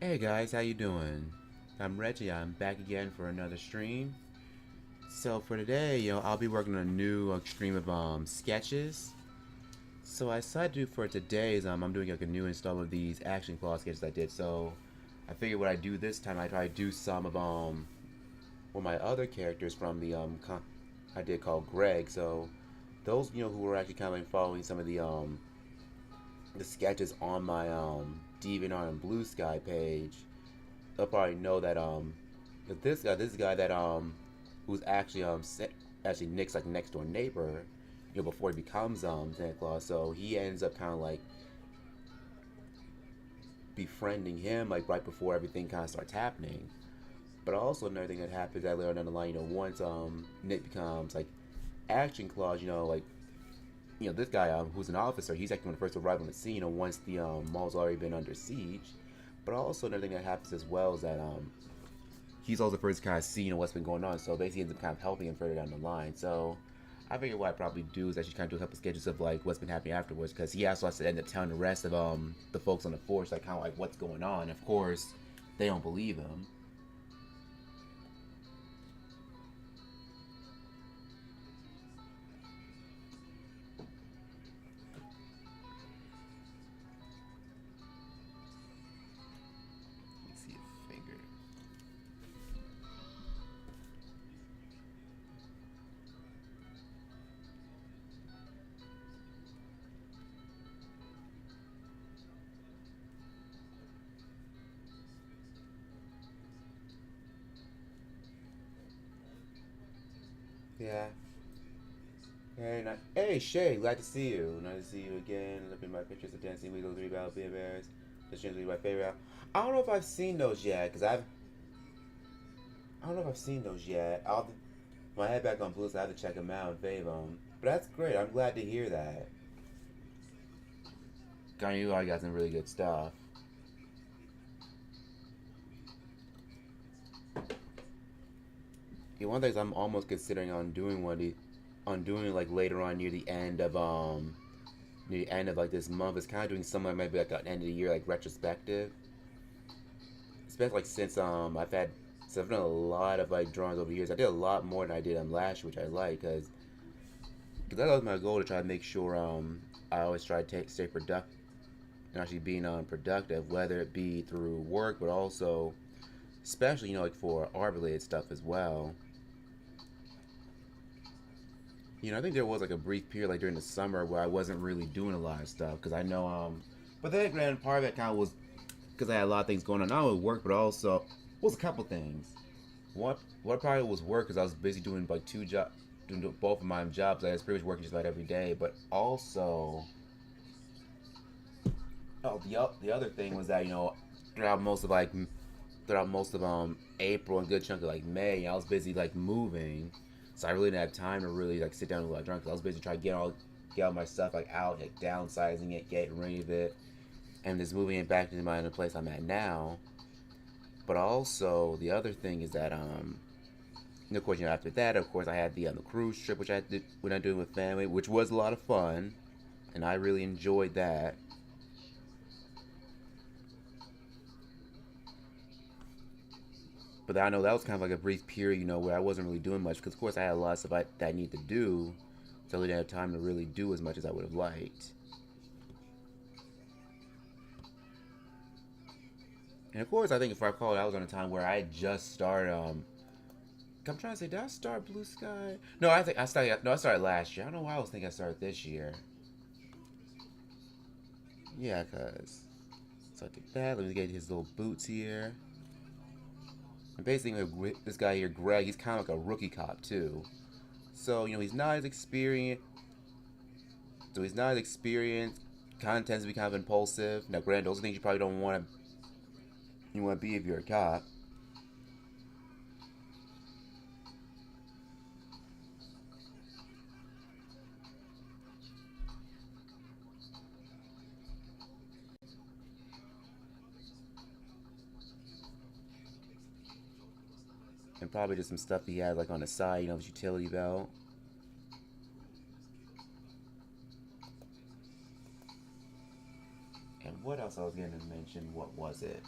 Hey guys, how you doing? I'm Reggie. I'm back again for another stream. So for today, I'll be working on a new stream of sketches. So I decided to do for today is I'm doing like a new installment of these action claw sketches I did. So I figured what I do this time, I try to do some of one of my other characters from the I did called Greg. So those who were actually kind of like following some of the sketches on my DeviantArt and BlueSky page, they'll probably know that this guy that who's actually actually Nick's like next door neighbor, before he becomes Santa Claus. So he ends up kind of like befriending him like right before everything kind of starts happening. But also another thing that happens that later down the line, once Nick becomes like Action Claus, like this guy who's an officer, he's actually one of the first to arrive on the scene, once the mall's already been under siege. But also another thing that happens as well is that he's also the first to kind of see what's been going on. So basically, ends up kind of helping him further down the line. So I figured what I'd probably do is actually kind of do a couple sketches of like what's been happening afterwards, because he also has to end up telling the rest of the folks on the force like kind of like what's going on. Of course, they don't believe him. Let me see a finger. Yeah. Very nice. Hey Shay, glad to see you. Nice to see you again. Looking at my pictures of Dancing Weasel 3 Battle Beer Bears. This is my favorite. I don't know if I've seen those yet, because I don't know if I've seen those yet. When I head back on Blue, so I have to check them out and fave them. But that's great. I'm glad to hear that. You already got some really good stuff. Yeah, one of the things I'm almost considering on doing like later on near the end of like this month is kind of doing something maybe like an end of the year like retrospective. Especially like since I've done a lot of like drawings over the years. I did a lot more than I did last year, which I like because that was my goal, to try to make sure I always try to stay productive and actually being productive, whether it be through work, but also especially like for art related stuff as well. I think there was like a brief period like during the summer where I wasn't really doing a lot of stuff because I know but then granted part of it kind of was because I had a lot of things going on, not only work but also was a couple things. What part of it was work because I was busy doing like two jobs, doing both of my jobs. I was pretty much working just about every day, but also the other thing was that throughout most of like throughout most of April and a good chunk of like May, I was busy like moving, so I really didn't have time to really like sit down and like drunk. Cause I was busy trying to get all my stuff like out, like downsizing it, getting rid of it, and just moving it back into my other place I'm at now. But also the other thing is that and of course after that, of course I had the cruise trip which I did when I doing with family, which was a lot of fun, and I really enjoyed that. But I know that was kind of like a brief period, where I wasn't really doing much because, of course, I had a lot of stuff that I need to do, so I didn't have time to really do as much as I would have liked. And of course, I think if I recall, that was on a time where I had just started. I'm trying to say, did I start Blue Sky? No, I think I started. No, I started last year. I don't know why I was thinking I started this year. Yeah, cause so I did that. Let me get his little boots here. And basically, this guy here, Greg, he's kind of like a rookie cop too. So he's not as experienced. So he's not as experienced. Kind of tends to be kind of impulsive. Now, granted, those are things you probably don't want to. You want to be if you're a cop. And probably just some stuff he has like on the side, his utility belt. And what else I was going to mention? What was it?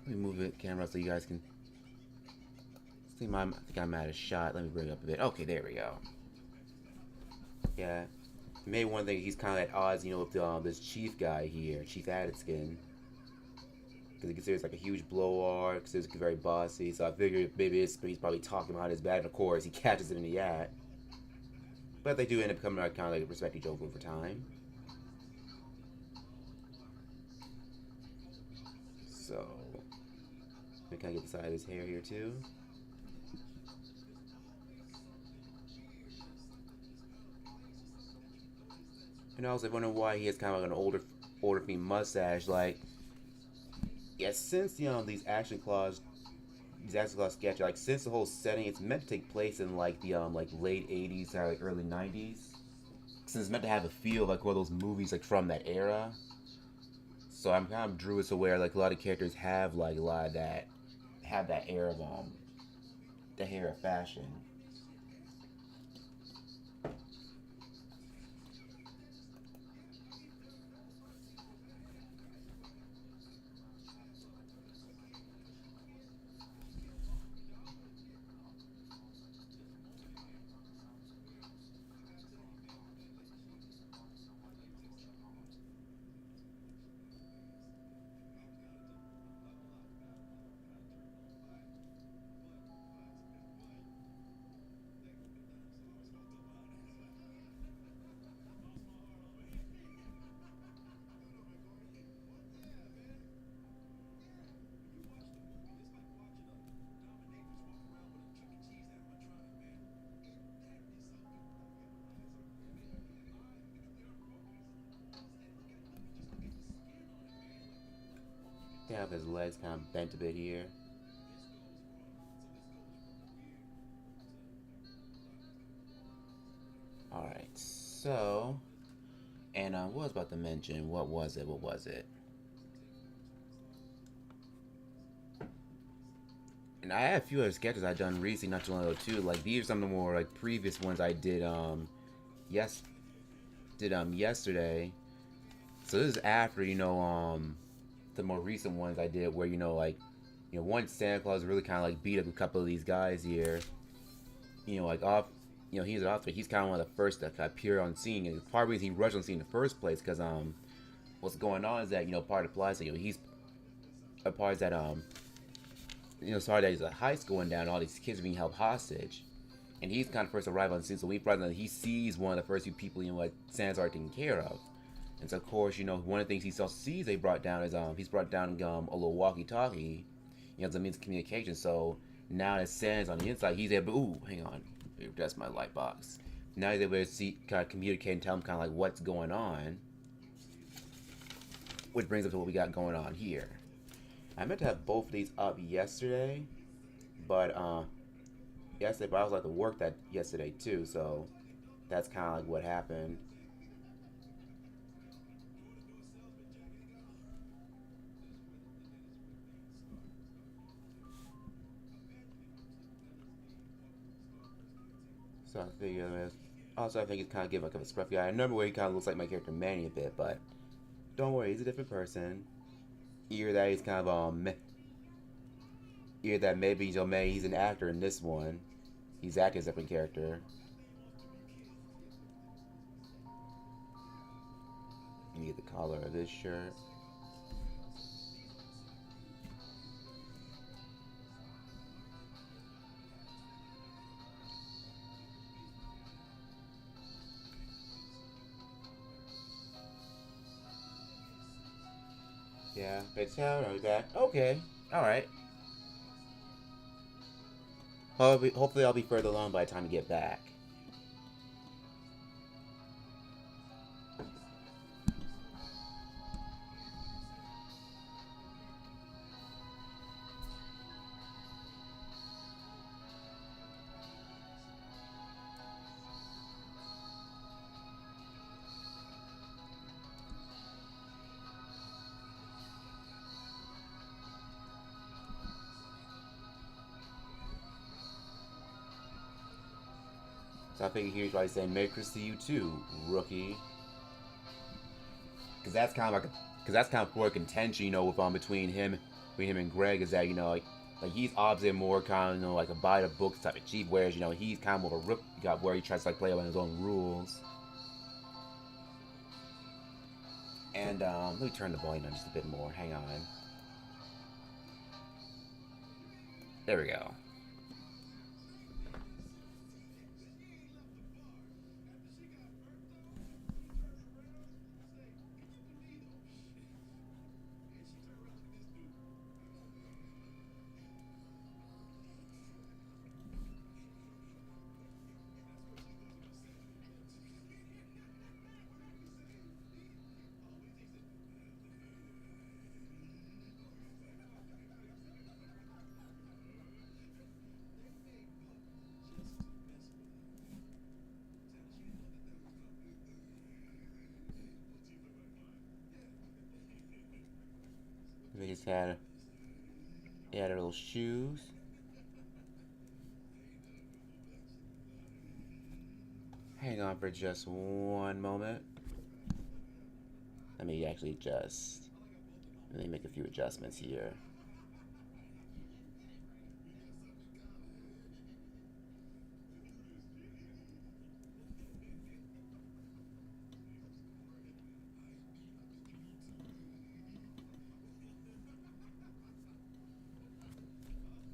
Let me move the camera so you guys can see my. I think I'm out of shot. Let me bring it up a bit. Okay, there we go. Yeah. Maybe one thing he's kind of at odds, with this chief guy here, Chief Addiskin. Because he considers like a huge blow arc, considers very bossy. So I figured maybe he's probably talking behind his back. And of course, he catches it in the act. But they do end up becoming like, kind of like respect each other over time. So we kind of get the side of his hair here too. And I was like wondering why he has kind of like an older theme mustache. Like, yeah, since these action claws sketches, like since the whole setting, it's meant to take place in like the like late '80s or like early '90s. Since it's meant to have a feel like one of those movies like from that era. So I'm kind of drew us aware like a lot of characters have like a lot of that era of the era of fashion. They have his legs kind of bent a bit here. Alright, so... And what was about to mention? What was it? And I had a few other sketches I've done recently, not too long ago too. Like these are some of the more like previous ones I did yesterday. So this is after, the more recent ones I did where, once Santa Claus really kind of like beat up a couple of these guys here, like off, he's off there. He's kind of one of the first that appear on scene. And part of the reason he rushed on scene in the first place, because what's going on is that part of the plot is that he's a part is that sorry that there's a heist going down. All these kids are being held hostage, and he's kind of first arrived on scene. So he sees one of the first few people what Santa's already taken care of. And so of course one of the things he sees they brought down is he's brought down a little walkie-talkie, as a means of communication. So now that Santa's on the inside, he's able to, ooh, hang on, that's my light box. Now he's able to kind of communicate and tell him kind of like what's going on, which brings us to what we got going on here. I meant to have both of these up yesterday, but I was like to work that yesterday too, so that's kind of like what happened. So I figured, also I think he's kind of giving like a scruffy guy. I remember where he kind of looks like my character Manny a bit, but don't worry, he's a different person. Either that he's kind of either that maybe he's an actor in this one. He's acting as a different character. Let me get the collar of this shirt. Yeah, it's down, I'll be back. Okay, alright. Hopefully I'll be further along by the time you get back. So I figured here's why he's saying Merry Christmas to you too, rookie. Because that's kind of like because that's kind of for contention, with between him between him and Greg is that, like he's obviously more kind of, like a buy the books type of cheap, whereas, he's kind of more of a rook got where he tries to like play by his own rules. And let me turn the volume on just a bit more. Hang on. There we go. They just had little shoes. Hang on for just one moment. Let me make a few adjustments here.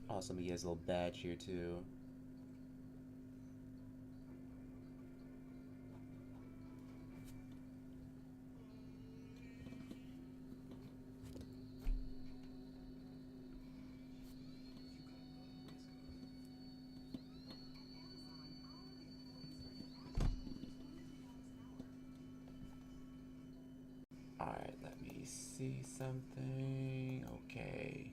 Also, he has a little badge here too. Alright, let me see something. Okay.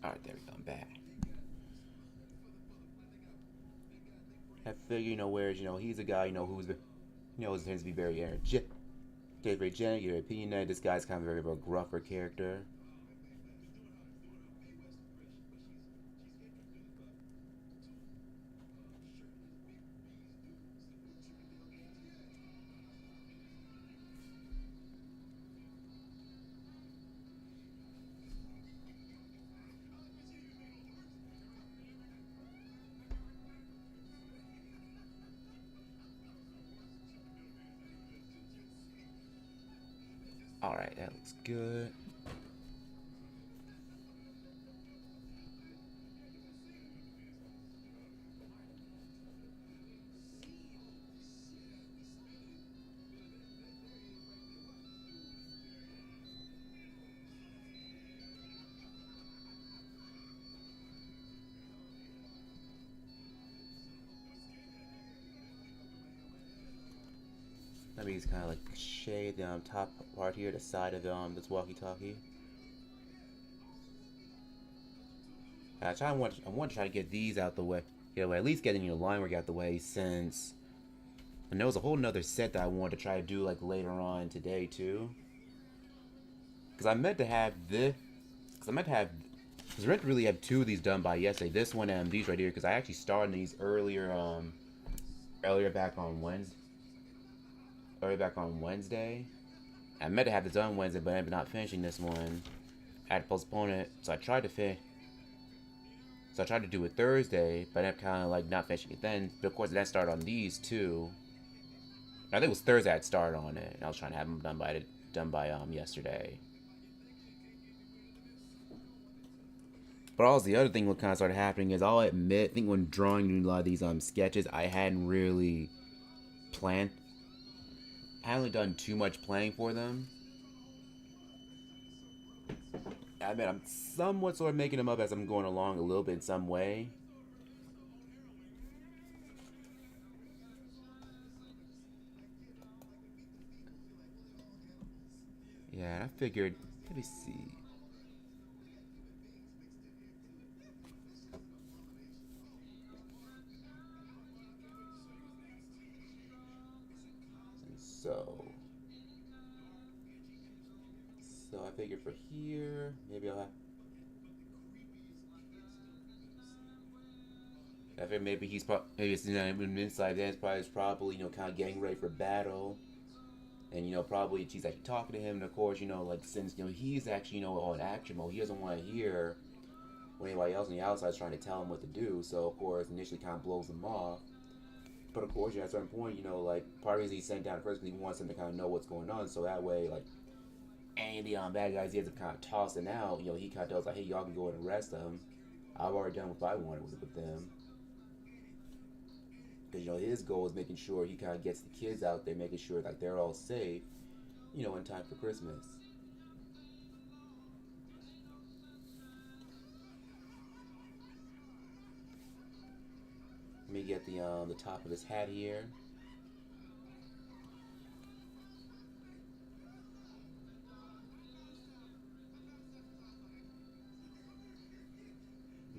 Alright, there we go. I'm back. I figure, whereas, he's a guy, who's, tends to be very energetic, very opinionated. This guy's kind of a very gruffer character. Alright, that looks good. Let me just kind of like shade the top part here, the side of this walkie-talkie. I want to try to get these out the way. At least getting the line work out the way, since and there was a whole nother set that I wanted to try to do like later on today too. Because I meant to have this. Because I meant to really have two of these done by yesterday. This one and these right here. Because I actually started these earlier back on Wednesday. I meant to have this done Wednesday, but I ended up not finishing this one. I had to postpone it, so I tried to do it Thursday, but I ended up kind of like not finishing it then. But of course, then started on these too. I think it was Thursday I'd started on it, and I was trying to have them done by yesterday. But also the other thing what kind of started happening is I'll admit, I think when drawing a lot of these sketches, I hadn't really planned. I hadn't really done too much planning for them. I admit I'm somewhat sort of making them up as I'm going along a little bit in some way. Yeah, I figured. Let me see. So, I figured for here, maybe I'll have. I figured maybe he's probably maybe it's inside then it's probably kind of getting ready for battle, and probably she's actually talking to him, and of course like since he's actually on action mode, he doesn't want to hear what anybody else on the outside is trying to tell him what to do. So of course initially kind of blows him off. But of course, at a certain point, like part of the reason he sent down first because he wants him to kind of know what's going on, so that way, like any of the bad guys he ends up kind of tossing out, he kind of tells like, hey, y'all can go and arrest them. I've already done what I wanted with them. Because his goal is making sure he kind of gets the kids out there, making sure like they're all safe, in time for Christmas. Let me get the top of his hat here.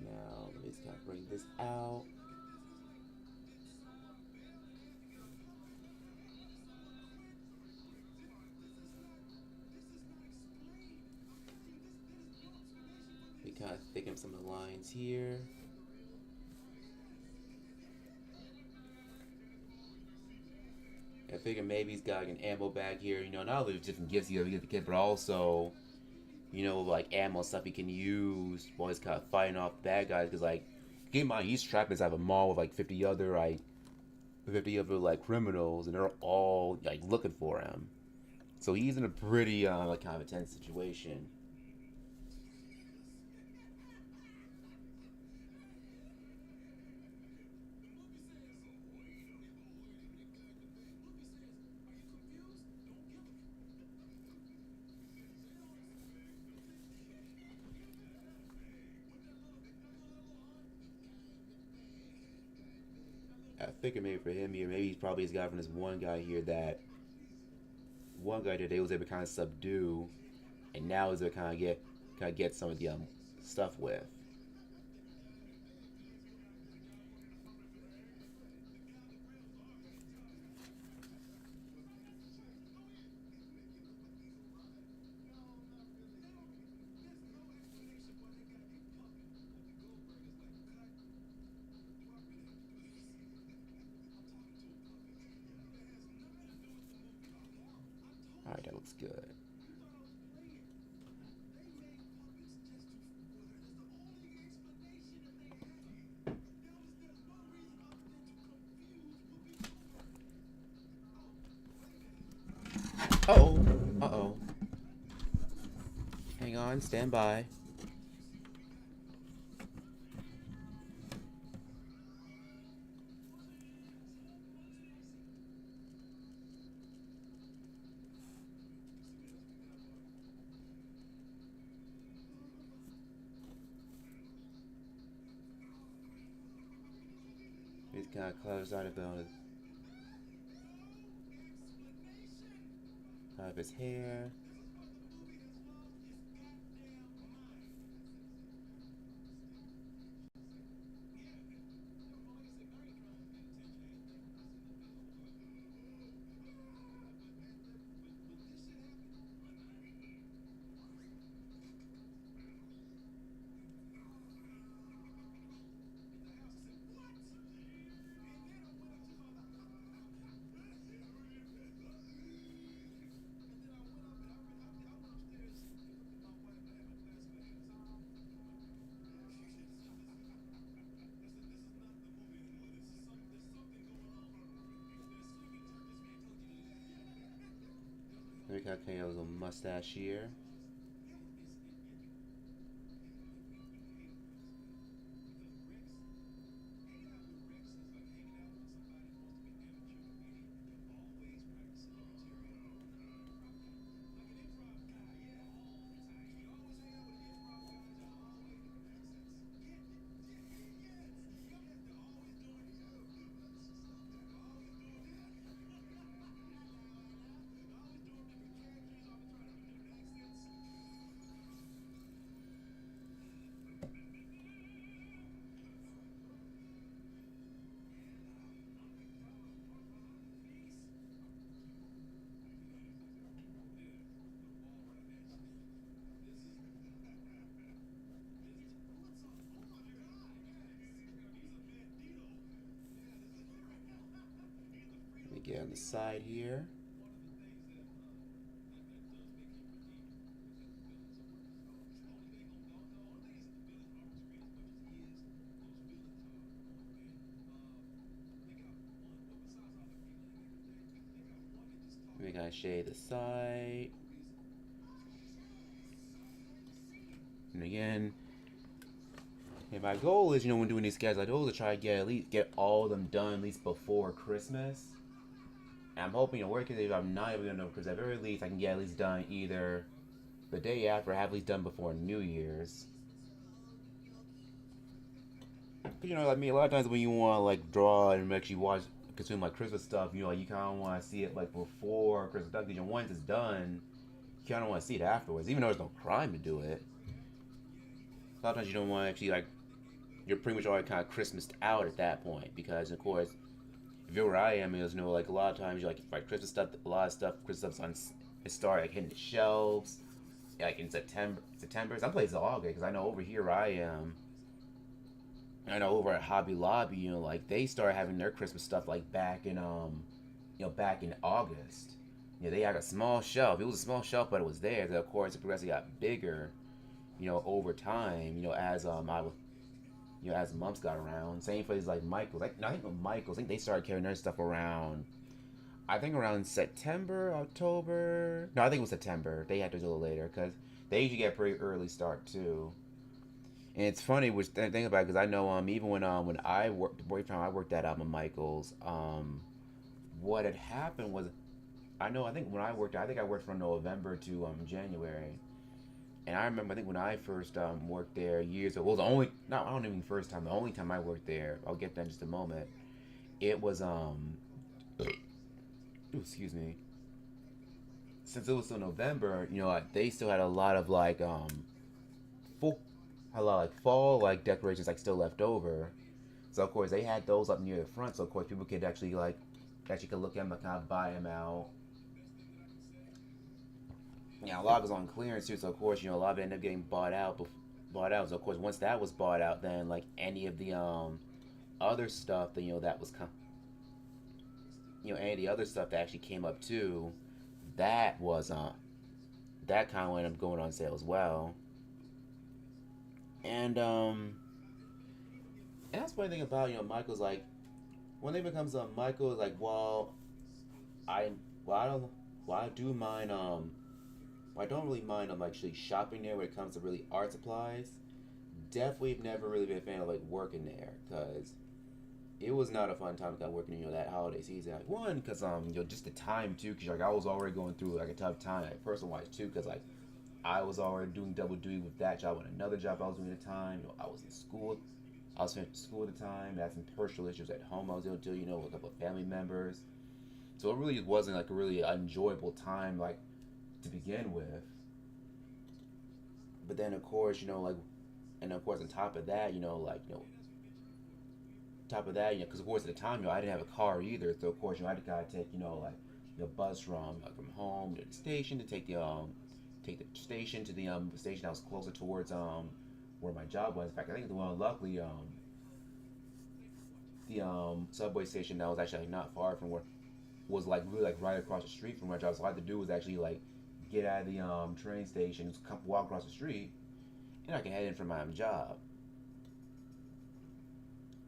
Now let me just kind of bring this out. We kind of thicken some of the lines here. I figure maybe he's got an ammo bag here. Not only different gifts you get the kid, but also, like ammo stuff he can use while he's kind of fighting off bad guys. Because like, keep in mind he's trapped inside of a mall with like 50 other like criminals, and they're all like looking for him. So he's in a pretty like kind of intense situation. I figure maybe for him here, maybe he's probably got from this one guy here that they was able to kind of subdue, and now he's able to kind of get some of the stuff with. All right, that looks good. Uh-oh. Uh-oh. Hang on, stand by. He's kind of close out of his hair. Then we got Kayo's little mustache here. to get on the side here. We gotta shade the side. And again, and my goal is, when doing these sketches, my goal is to try to get all of them done at least before Christmas. And I'm hoping, worst case, if I'm not able to do it because at very least I can get at least done either the day after, or have at least done before New Year's. Like me, a lot of times when you want to draw and actually consume Christmas stuff, you kind of want to see it before Christmas stuff. Because once it's done, you kind of want to see it afterwards, even though there's no crime to do it. A lot of times you don't want to actually you're pretty much already kind of Christmased out at that point, because of course, if you're where I am, a lot of times you Christmas stuff, a lot of stuff, Christmas stuff's it started hitting the shelves, in September. Some places August, because I know over here I am. I know over at Hobby Lobby, they started having their Christmas stuff back in back in August. They had a small shelf. It was a small shelf, but it was there. So of course, it progressively got bigger, over time. As as months got around. Same places like Michael's. I think with Michael's, I think they started carrying their stuff around. I think around September, October. No, I think it was September. They had to do it later because they usually get a pretty early start too. And it's funny, which think about it, because I know even when I worked, the boyfriend I worked at Michael's, what had happened was, I think when I worked, I think I worked from November to January, and I remember I think when I first worked there years ago, well, the only no, I don't even first time, the only time I worked there, I'll get that in just a moment. It was excuse me, since it was still November, they still had a lot of full a lot of fall decorations still left over. So of course they had those up near the front. So of course people could actually could look at them and kind of buy them out. A lot was on clearance too. So of course a lot of it ended up getting bought out. So of course once that was bought out, then any of the other stuff that that was any of the other stuff that actually came up too, that was that kind of ended up going on sale as well. And that's one thing about Michael's when it becomes Michael's I I don't I do mind I don't really mind actually shopping there when it comes to really art supplies. Definitely never really been a fan of working there, because it was not a fun time working that holiday season. One, because just the time too, because I was already going through a tough time personal wise too, because I was already doing double duty with that job and another job I was doing at the time. I was in school. I was finishing school at the time. I had some personal issues at home I was dealing with, with a couple of family members. So it really wasn't a really enjoyable time to begin with. But then of course, and of course on top of that, top of that, because of course at the time, I didn't have a car either. So of course, I had to kind of take, the bus from home to the station to take the station to the station that was closer towards where my job was. In fact, I think the one luckily the subway station that was actually not far from where was really right across the street from my job. So all I had to do was actually get out of the train station, just walk across the street, and I can head in for my job.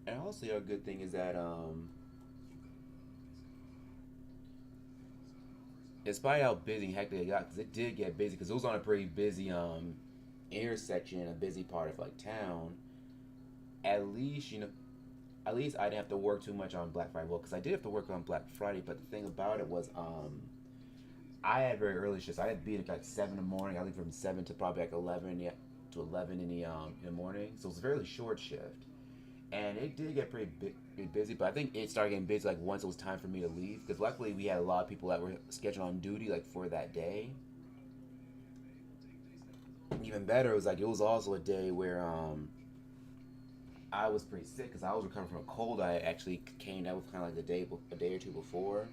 And also a good thing is that despite how busy and hectic it got, because it did get busy, because it was on a pretty busy intersection, a busy part of town. At least at least I didn't have to work too much on Black Friday. Well, because I did have to work on Black Friday, but the thing about it was I had very early shifts. I had to be at 7 in the morning. I leave from 7 to probably 11 to 11 in the morning. So it was a fairly short shift. And it did get pretty busy, but I think it started getting busy once it was time for me to leave. Because luckily we had a lot of people that were scheduled on duty for that day. Even better, it was also a day where I was pretty sick because I was recovering from a cold. I actually came down with kind of a day or two before,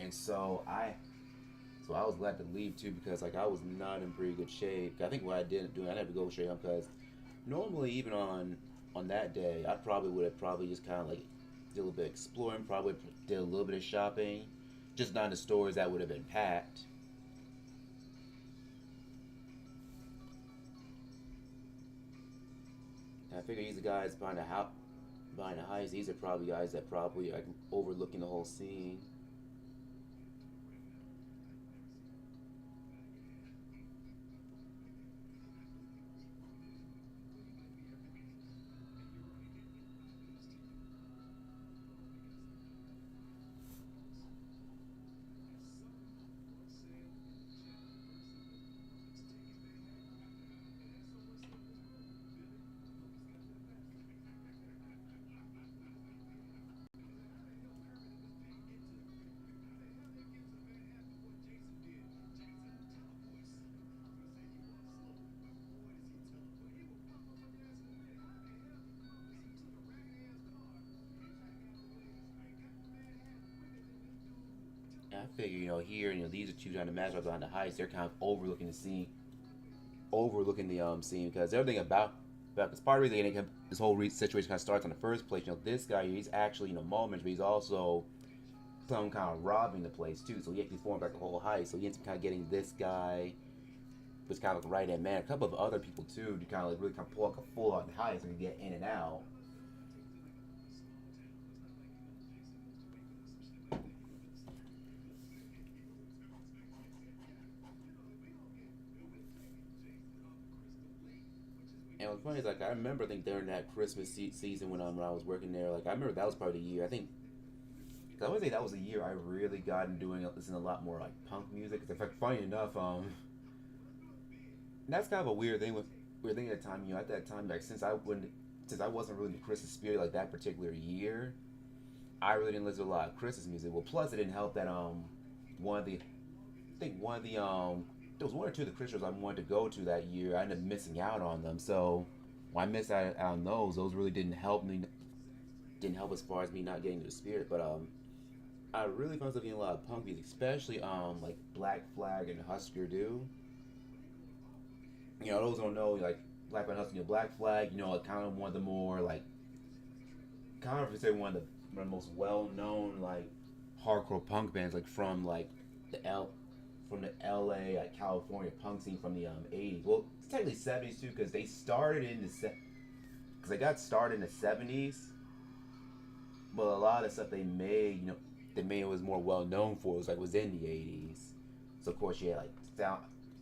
and so I was glad to leave too, because I was not in pretty good shape. I think what I didn't do, I had to go straight home, because normally even on that day I probably would have just kind of Did a little bit of exploring, probably did a little bit of shopping. Just not in the stores that would have been packed. I figure these guys behind the heist. These are probably guys that probably like overlooking the whole scene. I figure, here, these are two trying to match up behind the heist. They're kind of overlooking the scene, overlooking the scene because everything about because part of the reason this whole situation kind of starts in the first place. This guy, he's actually moments, but he's also some kind of robbing the place too. So he actually formed like a whole heist. So he ends up kind of getting this guy, was kind of like right hand man, a couple of other people too, to kind of like really kind of pull like a full on heist and get in and out. And what's funny is like I remember I think during that Christmas season when I was working there, like I remember that was probably the year I think. Cause I would say that was the year I really got into listening a lot more like punk music. Cause in fact, funny enough, that's kind of a weird thing at the time. At that time, like since I wasn't really in the Christmas spirit like that particular year, I really didn't listen to a lot of Christmas music. Well, plus it didn't help that one of the I think one of the there was one or two of the Christmas I wanted to go to that year. I ended up missing out on them. So when I missed out on those really didn't help me. Didn't help as far as me not getting to the spirit. But I really found myself getting a lot of punk music, especially like Black Flag and Husker Du. Those don't know like Black Flag and Husker Du. Black Flag, like kind of one of the more like kind of say one of the most well known like hardcore punk bands like from like the L from the LA like California punk scene from the 80s. Well, it's technically 70s too because they started in the because they got started in the 70s, but a lot of stuff they made it was more well known for was in the 80s. So of course you had like sound,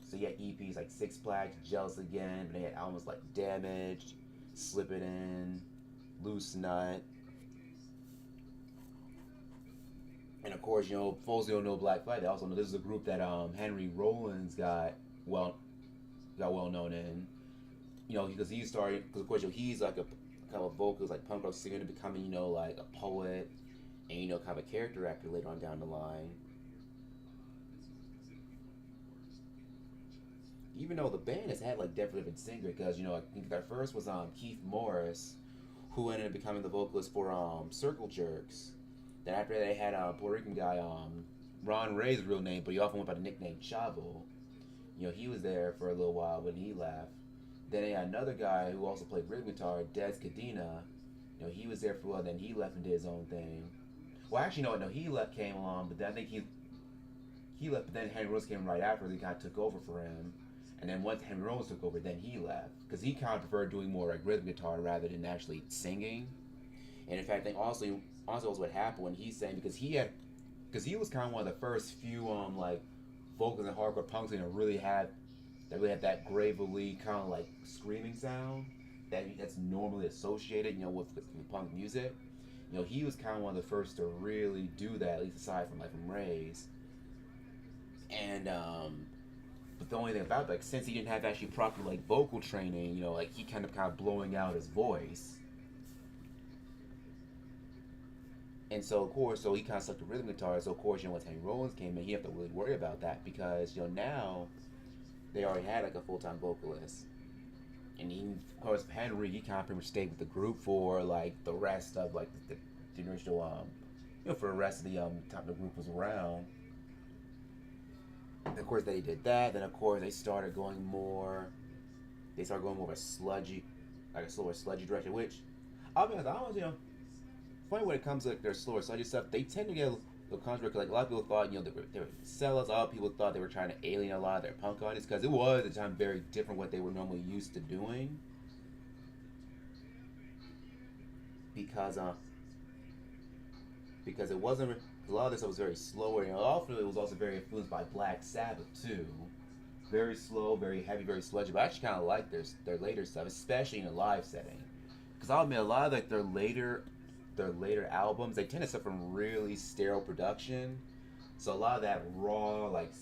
so you had EPs like Six Flags, Jealous Again, but they had albums like Damaged, Slip It In, Loose Nut, and of course folks who don't know Black Flag, they also know this is a group that Henry Rollins well got well known in. Because he started because of course he's like a kind of a vocalist like punk rock singer to becoming like a poet and kind of a character actor later on down the line. Even though the band has had like different singer because I think their first was Keith Morris, who ended up becoming the vocalist for Circle Jerks. Then after that, they had a Puerto Rican guy Ron Ray's real name, but he often went by the nickname Chavo. He was there for a little while, but he left. Then they had another guy who also played rhythm guitar, Des Cadena. He was there for a while, then he left and did his own thing. Well, actually, no, he left, came along, but then I think he left, but then Henry Rose came right after. He kind of took over for him, and then once Henry Rose took over, then he left because he kind of preferred doing more like rhythm guitar rather than actually singing. And in fact, I think also was what happened when he sang because he was kind of one of the first few like vocals in hardcore punk scene that really had that gravelly kind of like screaming sound that's normally associated with punk music. He was kind of one of the first to really do that, at least aside from like from Ray's. And but the only thing about it, like since he didn't have actually proper like vocal training, like he kind of blowing out his voice. And so of course, so he kind of stuck to rhythm guitar. So of course, when Henry Rollins came in, he didn't have to really worry about that because now they already had like a full time vocalist. And of course, Henry, he kind of pretty much stayed with the group for like the rest of like the original for the rest of the time the group was around. And of course, they did that. Then of course, they started going more of a sludgy, like a slower sludgy direction. Which I'll be honest, I don't funny when it comes to like their slower sludgy stuff. They tend to get a little controversial. Like a lot of people thought, they were sellers. A lot of people thought they were trying to alienate a lot of their punk artists because it was at the time very different what they were normally used to doing. Because because it wasn't a lot of this was very slower. Often it was also very influenced by Black Sabbath too. Very slow, very heavy, very sludgy. But I actually kind of like their later stuff, especially in a live setting. Because I'll admit, a lot of like their later albums, they tend to suffer from really sterile production. So a lot of that raw, like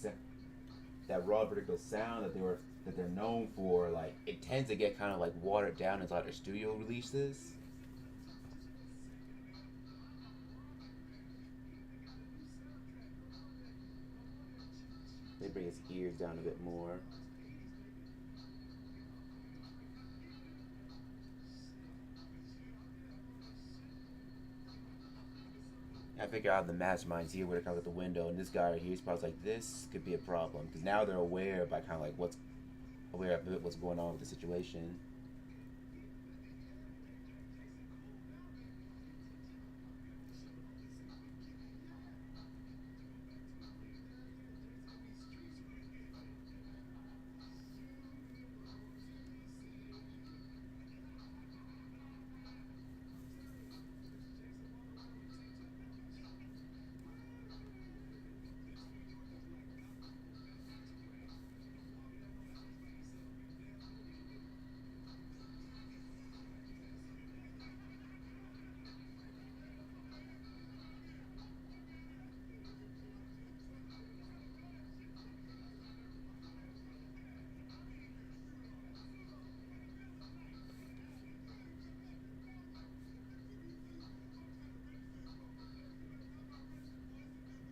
that raw vertical sound that they're known for, like it tends to get kind of like watered down inside their studio releases. They bring his ears down a bit more. I figure out the masterminds here where it comes out the window, and this guy right here is probably like, this could be a problem because now they're aware by kind of like what's aware of what's going on with the situation.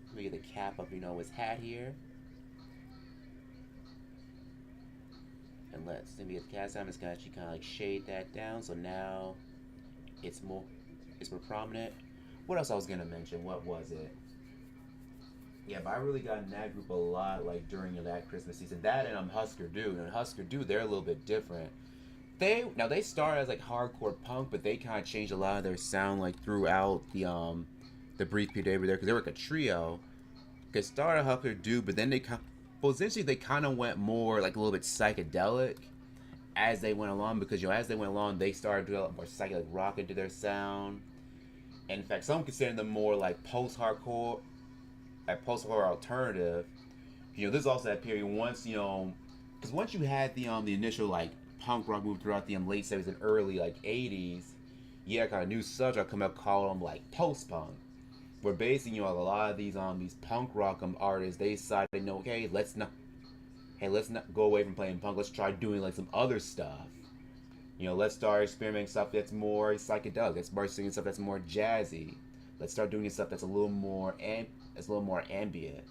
Let me get the cap up, his hat here, and let me get the cast. I'm just gonna actually kind of like shade that down, so now it's more it's more prominent. What else I was gonna mention? What was it? Yeah, but I really got in that group a lot, like during that Christmas season. That and Husker Du. And Husker Du, they're a little bit different. They started as like hardcore punk, but they kind of changed a lot of their sound like throughout the brief period they were there because they were like a trio. They started Husker Du, but then well, essentially they kind of went more like a little bit psychedelic as they went along because as they went along they started doing a lot more psychedelic rock into their sound. And in fact, some consider them more like post-hardcore, like post-hardcore alternative. This is also that period once because once you had the initial like punk rock movement throughout the late '70s and early like '80s, you had kind of new subject come up called them like post-punk. Where basically a lot of these punk rock artists they decided okay let's not go away from playing punk, let's try doing like some other stuff. Let's start experimenting stuff that's more psychedelic. Let's start singing stuff that's more jazzy. Let's start doing stuff that's a little more ambient.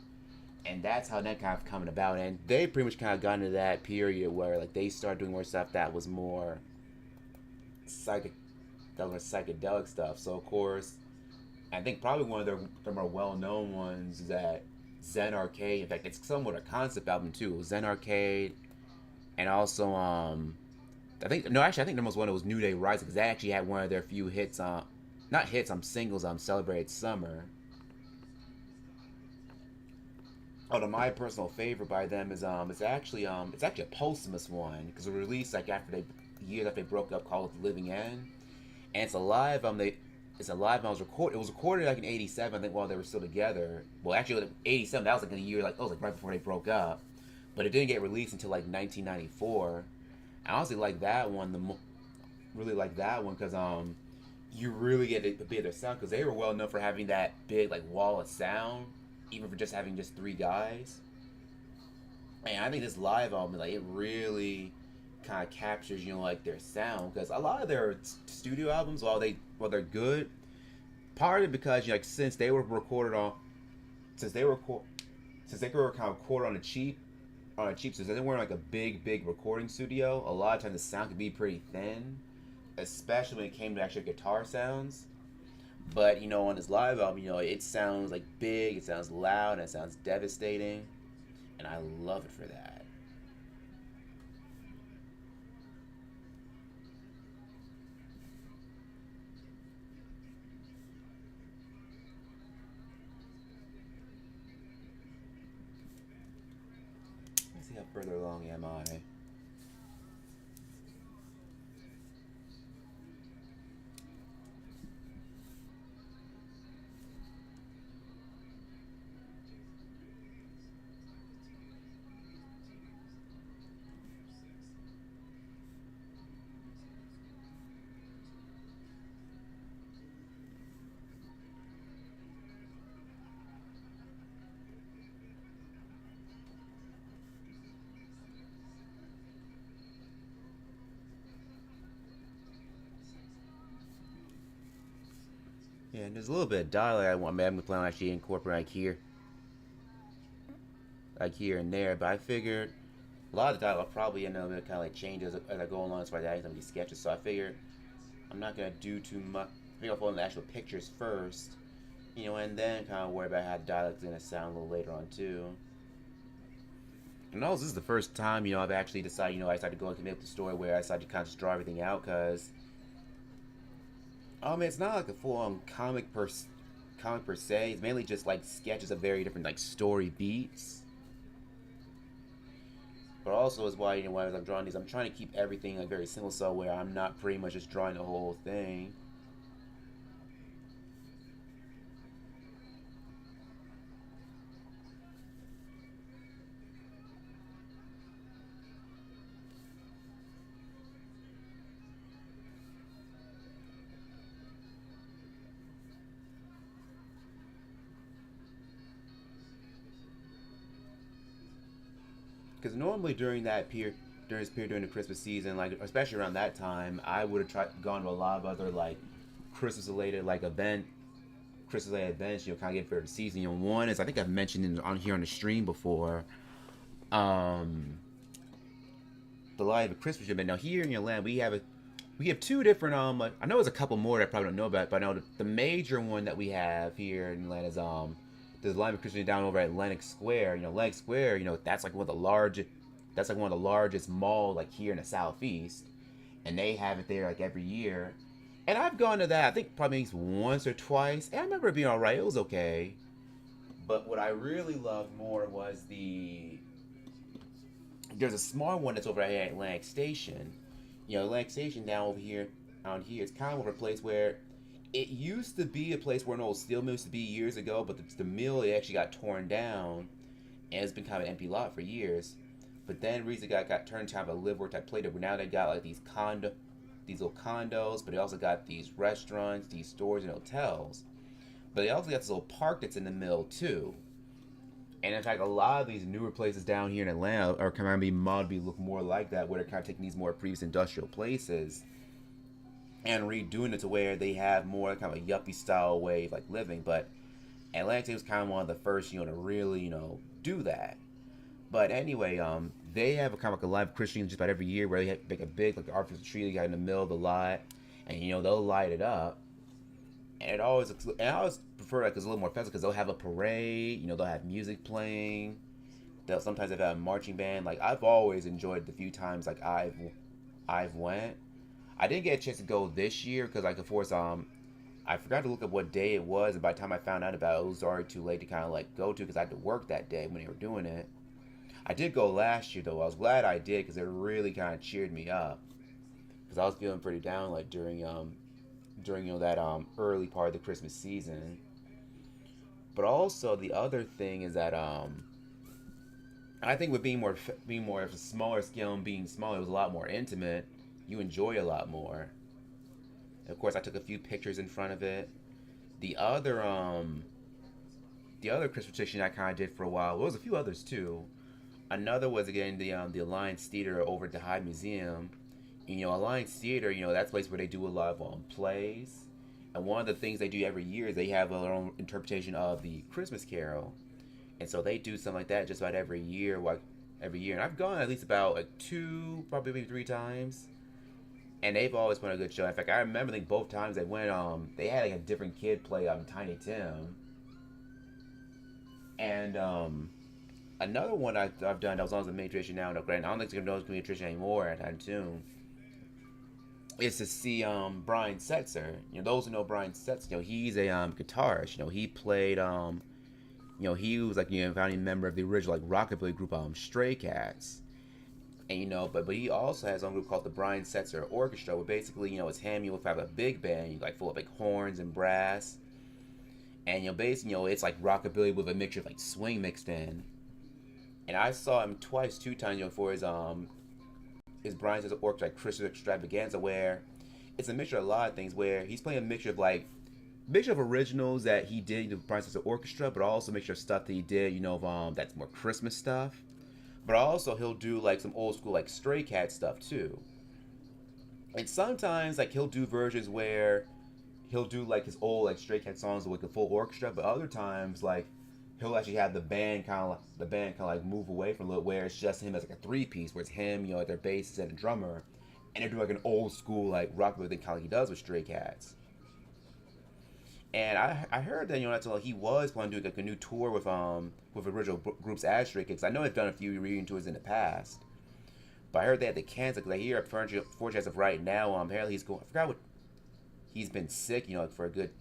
And that's how that kind of coming about. And they pretty much kind of got into that period where like they started doing more stuff that was more psychedelic stuff. So of course, I think probably one of their more well-known ones is that Zen Arcade. In fact, it's somewhat a concept album too. Zen Arcade, and also I think the most one was New Day Rising because they actually had one of their few hits not hits singles Celebrate Summer. Oh, my personal favorite by them is it's actually a posthumous one because it was released like after they years after they broke up called The Living End, and it's a live it's a live it was recorded like in '87 I think while they were still together. Well, actually like, '87 that was like in a year like right before they broke up, but it didn't get released until like 1994. I honestly like that one really like that one because you really get a bit of their sound because they were well known for having that big like wall of sound even for just having just three guys. And I think this live album like it really kind of captures like their sound because a lot of their studio albums while they're good, part of it because like since they were recorded on since they were since they were kind of recorded on a cheap so they weren't like a big recording studio. A lot of times the sound could be pretty thin, especially when it came to actual guitar sounds. But on this live album, it sounds like big, it sounds loud, and it sounds devastating, and I love it for that. further along am I? Yeah, and there's a little bit of dialogue I want. I'm planning on actually incorporating like here and there. But I figured a lot of the dialogue probably end up kind of like changes as I go along. That's why I added some of these sketches. So I figured I'm not gonna do too much. I think I'll follow the actual pictures first, and then kind of worry about how the dialect's gonna sound a little later on too. And also, this is the first time I've actually decided I decided to go and commit the story where I decided to kind of just draw everything out because it's not like a full-on comic per se. It's mainly just like sketches of very different like story beats. But also is why as I'm drawing these, I'm trying to keep everything like very simple, so where I'm not pretty much just drawing the whole thing. Because normally during the Christmas season, like especially around that time, I would have gone to a lot of other like Christmas related like Christmas related events. Kind of get for the season. One is I think I've mentioned on here on the stream before. The live of Christmas event. Now here in Atlanta, we have two different like, I know there's a couple more that I probably don't know about, but I know the major one that we have here in Atlanta is there's a live of Christmas down over at Lenox Square. Lenox Square, that's like one of the largest malls like here in the southeast, and they have it there like every year. And I've gone to that I think probably once or twice, and I remember it being all right. It was okay. But what I really loved more was there's a small one that's over at Atlantic Station. Atlantic Station down here, it's kind of over a place where it used to be a place where an old steel mill used to be years ago, but the mill it actually got torn down, and it's been kind of an empty lot for years. But then recently got turned into kind of a live work type place where now they got like these little condos, but they also got these restaurants, these stores, and hotels. But they also got this little park that's in the mill too. And in fact, a lot of these newer places down here in Atlanta are kind of being modeled to look more like that, where they're kind of taking these more previous industrial places and redoing it to where they have more kind of a yuppie style way of like living. But Atlantic was kind of one of the first, to really, do that. But anyway, they have a kind of like a live Christmas just about every year where they have make a big like artificial tree they got in the middle of the lot, and they'll light it up. And I always prefer that because it's a little more festive because they'll have a parade, they'll have music playing. Sometimes they've had a marching band. Like I've always enjoyed the few times like I've went. I didn't get a chance to go this year because like of course I forgot to look up what day it was, and by the time I found out about it was already too late to kind of like go to because I had to work that day when they were doing it. I did go last year though. I was glad I did because it really kind of cheered me up because I was feeling pretty down like during that early part of the Christmas season. But also the other thing is that I think with being more of a smaller scale and being smaller, it was a lot more intimate. You enjoy a lot more. And of course, I took a few pictures in front of it. The other Christmas tradition I kind of did for a while. Well, there was a few others too. Another was again the Alliance Theater over at the High Museum. Alliance Theater, that's a place where they do a lot of plays. And one of the things they do every year is they have their own interpretation of the Christmas Carol. And so they do something like that just about every year. And I've gone at least about like 2, probably maybe 3 times. And they've always been a good show. In fact, I remember both times they went, they had like a different kid play Tiny Tim. And another one I've done that was on the main tradition now, granted, I don't think it's going to be a tradition anymore at time soon, is to see Brian Setzer. Those who know Brian Setzer, he's a guitarist. He played he was like founding member of the original like rockabilly group Stray Cats. And but he also has his own group called the Brian Setzer Orchestra, where basically it's him. You'll have a big band, like full of like horns and brass, and basically it's like rockabilly with a mixture of like swing mixed in. And I saw him twice, two times, for his Brian Setzer Orchestra like Christmas Extravaganza, where it's a mixture of a lot of things. Where he's playing a mixture of originals that he did the Brian Setzer Orchestra, but also a mixture of stuff that he did, that's more Christmas stuff. But also he'll do like some old school like Stray Cat stuff too. And sometimes like he'll do versions where he'll do like his old like Stray Cat songs with the full orchestra, but other times like he'll actually have the band kind of like move away from a little, where it's just him as like a three piece, where it's him, like their bassist and a drummer, and they're doing like an old school like rockabilly thing, kind of like he does with Stray Cats. And I heard that that's like he was planning to do like a new tour with original groups as Stray Kids. I know they've done a few reunion tours in the past, but I heard they had to cancel because I hear unfortunately as of right now, apparently he's going. I forgot what he's been sick. Like for a good,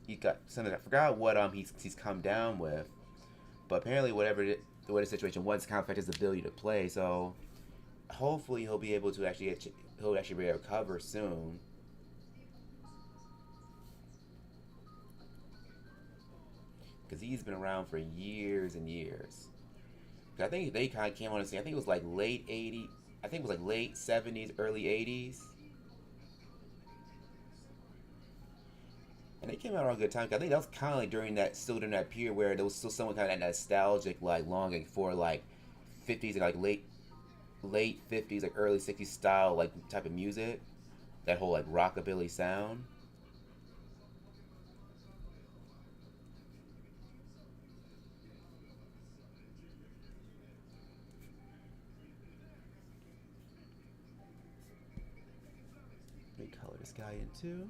he got something. I forgot what he's come down with, but apparently the way the situation was, kind of affected his ability to play. So hopefully he'll be able to he'll actually recover soon. Because he's been around for years and years. I think they kind of came on the scene. I think it was like late '80s. I think it was like late '70s, early '80s. And they came out around a good time. I think that was kind of like during that period where there was still somewhat kind of that nostalgic, like longing for like '50s and like late '50s, like early '60s style, like type of music. That whole like rockabilly sound. Let me color this guy in too.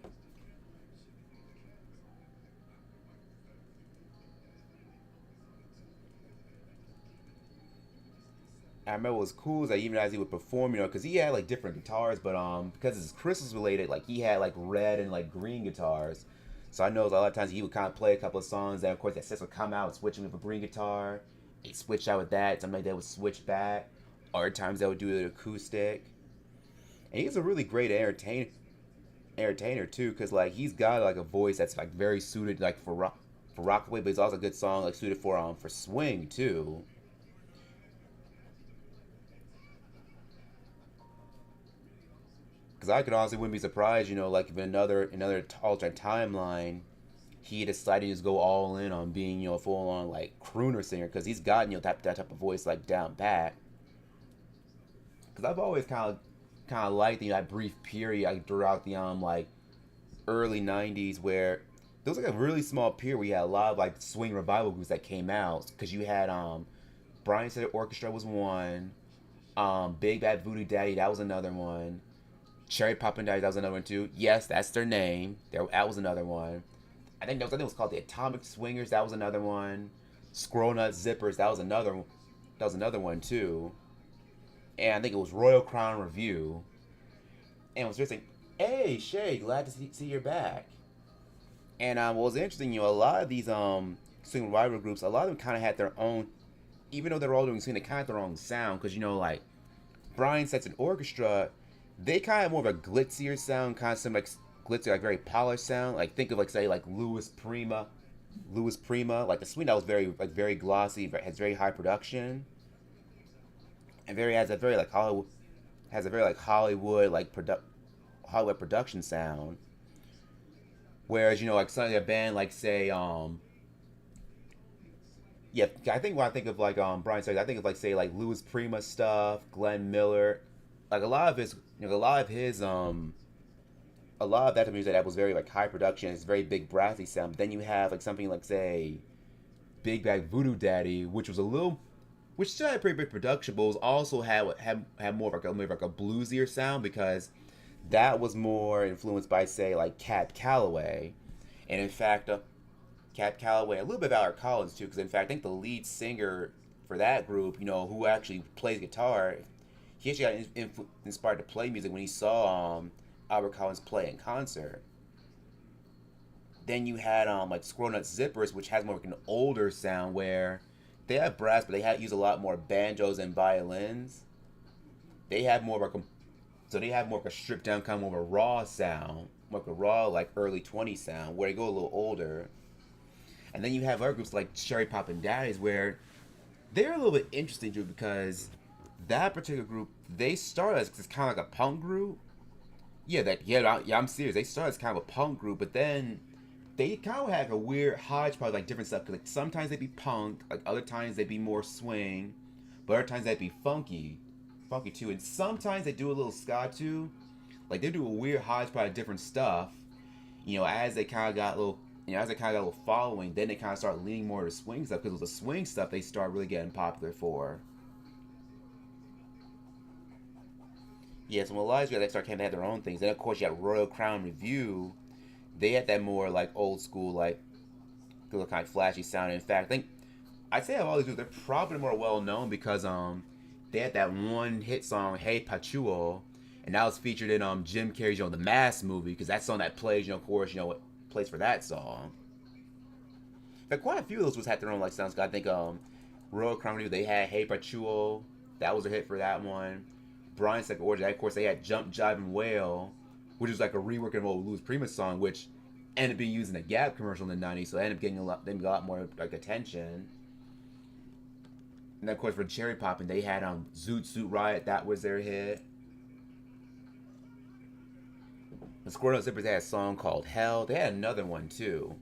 I remember what was cool is that even as he would perform, because he had like different guitars, but because it's Christmas related, like he had like red and like green guitars. So I know a lot of times he would kind of play a couple of songs, and of course that set would come out, switching with a green guitar. They switch out with that. Sometimes they would switch back. Other times they would do it acoustic. And he's a really great entertainer too, because like he's got like a voice that's like very suited like for rockaway, but he's also a good song like suited for swing too. Because I could honestly wouldn't be surprised, like if in another alternate timeline, he decided to go all in on being, a full on like crooner singer, because he's got that type of voice like down pat. Because I've always kind of liked that brief period like throughout the like early '90s where there was like a really small period where you had a lot of like swing revival groups that came out, because you had Brian Setzer Orchestra was one, Big Bad Voodoo Daddy, that was another one. Cherry Poppin' Daddies, that was another one too. Yes, that's their name. That was another one. I think it was called the Atomic Swingers. That was another one. Squirrel Nut Zippers. That was another. That was another one too. And I think it was Royal Crown Review. And it was just like, "Hey Shay, glad to see you're back." And what was interesting, a lot of these swing revival groups, a lot of them kind of had their own, even though they're all doing swing, they kind of had their own sound, because like Brian Setzer Orchestra, they kind of more of a glitzier sound, kind of some like glitzy, like very polished sound. Like think of like say like Louis Prima, like the swing that was very glossy, has very high production, and has a very like Hollywood like Hollywood production sound. Whereas like something a band like say yeah, I think when I think of like Brian Setzer, I think of like say like Louis Prima stuff, Glenn Miller, like a lot of his a lot of that music that was very like high production. It's very big brassy sound. But then you have like something like say Big Bag Voodoo Daddy, which still had pretty big production, but was also had more of like a bluesier sound, because that was more influenced by say like Cab Calloway, and in fact, Cab Calloway, a little bit of Albert Collins too, because in fact I think the lead singer for that group, who actually plays guitar, he actually got inspired to play music when he saw Albert Collins play in concert. Then you had like Squirrel Nut Zippers, which has more like an older sound, where they have brass, but they use a lot more banjos and violins. they have more of a so they have more of a stripped down kind of more of a raw sound, more like a raw like early 20s sound where they go a little older. And then you have other groups like Cherry Pop and Daddies where they're a little bit interesting too because that particular group they started as kind of like a punk group. Yeah, I'm serious. They started as kind of a punk group, but then they kind of had a weird hodgepodge like different stuff. Cause like sometimes they'd be punk, like other times they'd be more swing, but other times they'd be funky too. And sometimes they do a little ska too. Like they do a weird hodgepodge of different stuff. As they kind of got a little, as they kind of got a little following, then they kind of start leaning more to swing stuff because it was the swing stuff they start really getting popular for. Yeah, so a lot of guys they start kind of have their own things. Then of course you got Royal Crown Review. They had that more like old school, like kind of flashy sound. In fact, I think I'd say of all these groups, they're probably more well known because they had that one hit song "Hey Pachuo," and that was featured in Jim Carrey's The Mask movie because that song that plays, of course, what plays for that song. In fact, quite a few of those was had their own like sounds. I think Royal Crown Review they had "Hey Pachuo," that was a hit for that one. Brian Second Origin, of course, they had "Jump Jive and Wail," which was like a rework of an old Louis Prima song, which ended up being used in a Gap commercial in the '90s, so they ended up getting a lot more like attention. And then, of course, for Cherry Poppin', they had Zoot Suit Riot, that was their hit. The Squirrel Zippers had a song called Hell. They had another one too.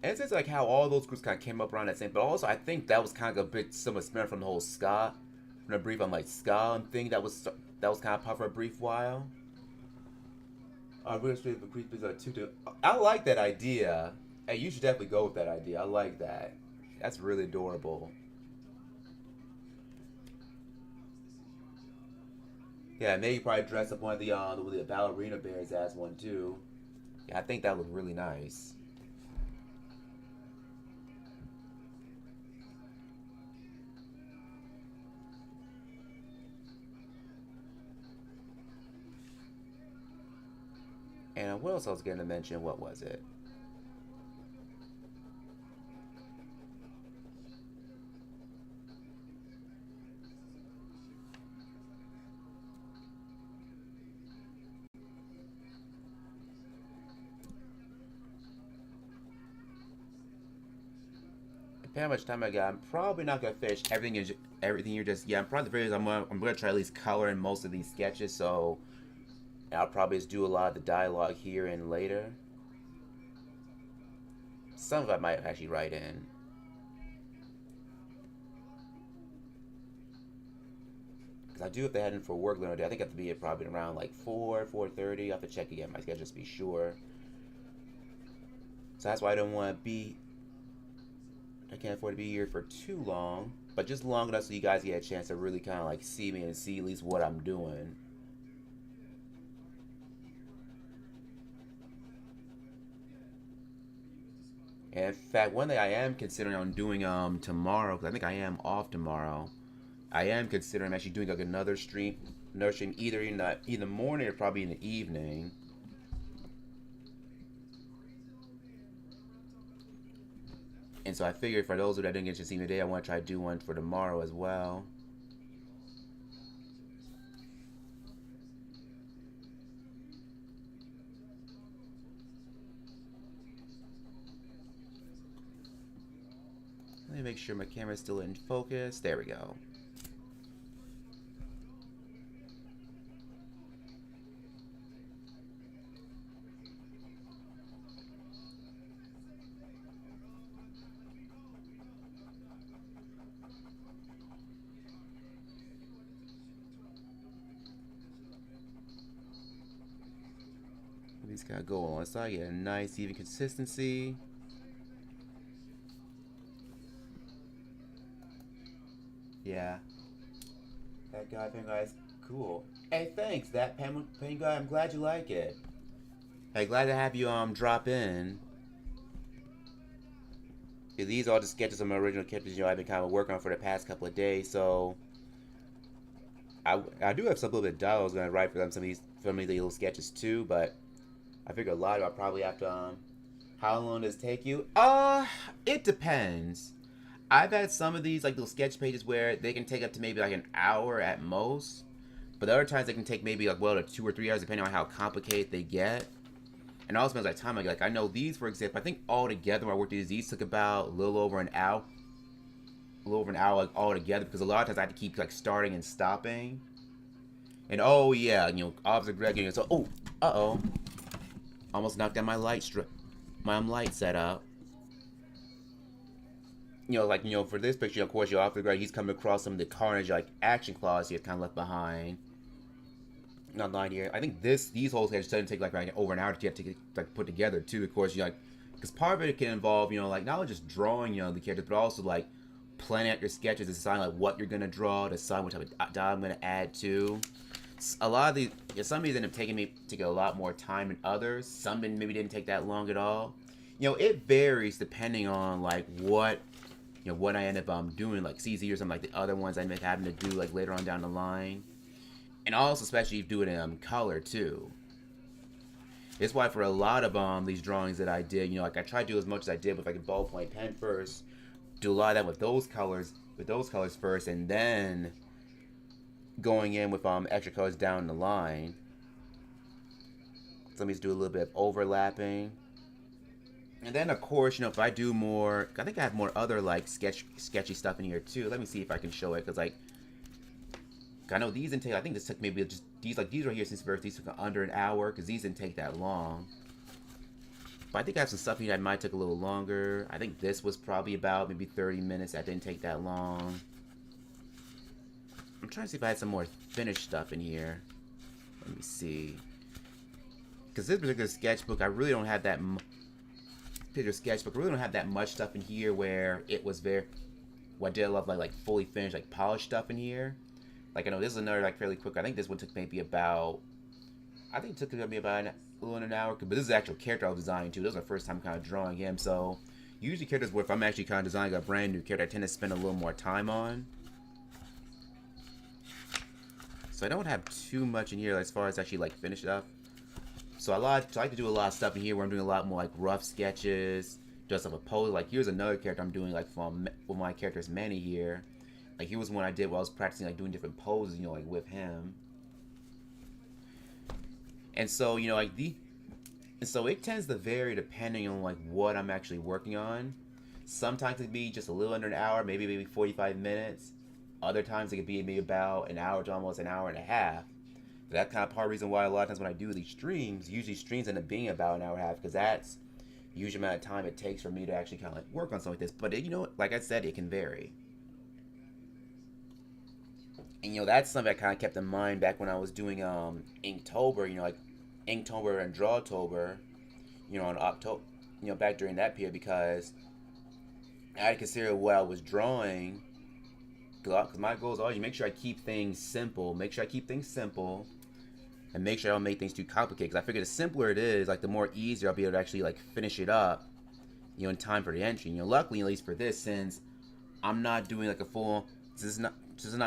And it's just like how all those groups kind of came up around that same. But also, I think that was kind of a bit similar spin from the whole ska, from a brief like ska thing that was kind of pop for a brief while. Real Street Increase like two. I like that idea. Hey, you should definitely go with that idea. I like that. That's really adorable. Yeah, maybe probably dress up one of the ballerina bears as one too. Yeah, I think that would look really nice. And what else I was going to mention? What was it? Depending how much time I got, I'm probably not gonna finish everything. Everything you're just I'm probably the videos I'm gonna try at least color in most of these sketches. So I'll probably just do a lot of the dialogue here and later. Some of it I might actually write in. Because I do have to head in for work later today. I think I have to be at probably around like 4:30. I have to check again my schedule just to be sure. So that's why I don't want to be. I can't afford to be here for too long, but just long enough so you guys get a chance to really kind of like see me and see at least what I'm doing. And in fact, one thing I am considering on doing tomorrow, because I think I am off tomorrow. I am considering actually doing like another stream either in the morning or probably in the evening. And so I figured for those that didn't get to see me today, I want to try to do one for tomorrow as well. Let me make sure my camera's still in focus. There we go. These gotta go on so I get a nice even consistency. Yeah. That guy pen guy is cool. Hey, thanks. That pen guy, I'm glad you like it. Hey, glad to have you drop in. Yeah, these are the sketches of my original characters, I've been kind of working on for the past couple of days, so I do have some little bit of dialogue I was gonna write for them, some of these little sketches too, but I figure a lot of it I'll probably have to how long does it take you? It depends. I've had some of these like little sketch pages where they can take up to maybe like an hour at most, but the other times they can take maybe like well to 2 or 3 hours depending on how complicated they get. And it also depends on time. Like I know these, for example, I think all together when I worked these took about a little over an hour, like all together because a lot of times I had to keep like starting and stopping. And oh yeah, Officer Greg, so almost knocked down my light strip, my light setup. For this picture, of course, Officer Greg, he's coming across some of the carnage, like action Claus he had kind of left behind. Not lying here. I think these whole sketches doesn't take like over an hour to get to like put together too. Of course, because part of it can involve like not only just drawing the characters, but also like planning out your sketches, deciding like what you're gonna draw, decide which type of dot I'm gonna add to. A lot of these, some of these end up taking a lot more time than others. Some maybe didn't take that long at all. It varies depending on like what what I end up doing, like CZ or something like the other ones I end up having to do like later on down the line. And also, especially if you do it in color too. It's why for a lot of these drawings that I did, like I tried to do as much as I did with like a ballpoint pen first, do a lot of that with those colors first, and then going in with extra colors down the line. So let me just do a little bit of overlapping. And then of course, if I do more, I think I have more other like sketchy stuff in here too. Let me see if I can show it, because like I know these didn't take. I think this took maybe just these right here since birth. These took under an hour because these didn't take that long. But I think I have some stuff here that might take a little longer. I think this was probably about maybe 30 minutes. That didn't take that long. I'm trying to see if I had some more finished stuff in here. Let me see. Because this particular sketchbook, I really don't have that. I really don't have that much stuff in here where it was very. What I did love like fully finished like polished stuff in here. Like I know this is another like fairly quick. I think this one took maybe about. I think it took maybe about a little under an hour. But this is the actual character I was designing too. This was my first time kind of drawing him. So usually characters where if I'm actually kind of designing a brand new character, I tend to spend a little more time on. So I don't have too much in here as far as actually like finish stuff. So I like to do a lot of stuff in here where I'm doing a lot more like rough sketches, just of a pose. Like here's another character I'm doing like from my character's Manny here. Like here was one I did while I was practicing like doing different poses, like with him. And so so it tends to vary depending on like what I'm actually working on. Sometimes it could be just a little under an hour, maybe 45 minutes. Other times it could be maybe about an hour to almost an hour and a half. That's kind of part of the reason why a lot of times when I do these streams, usually streams end up being about an hour and a half, because that's the usual amount of time it takes for me to actually kind of like work on something like this. But like I said, it can vary. And that's something I kind of kept in mind back when I was doing Inktober, like Inktober and Drawtober, on October, back during that period, because I had to consider what I was drawing. Because my goal is always make sure I keep things simple, and make sure I don't make things too complicated. Because I figure the simpler it is, like the more easier I'll be able to actually like finish it up, in time for the entry. Luckily, at least for this, since I'm not doing like a full, this is not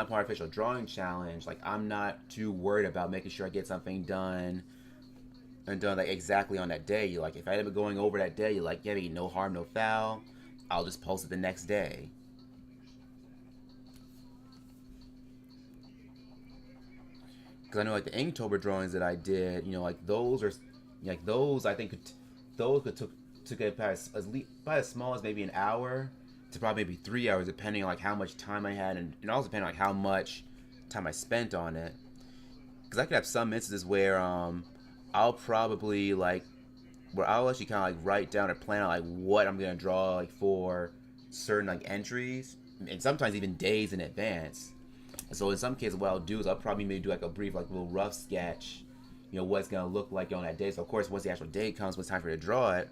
part of official drawing challenge. Like I'm not too worried about making sure I get something done like exactly on that day. Like if I end up going over that day, you're like, yeah, no harm, no foul. I'll just post it the next day. Because I know like the Inktober drawings that I did, like those are, like those I think those took it by as small as maybe an hour to probably maybe 3 hours, depending on like how much time I had, and also depending on like how much time I spent on it. Because I could have some instances where I'll probably like where I'll actually kind of like write down or plan out like what I'm gonna draw like for certain like entries, and sometimes even days in advance. So in some cases, what I'll do is I'll probably maybe do like a brief, like little rough sketch, what it's gonna look like on that day. So of course, once the actual day comes, when it's time for me to draw it,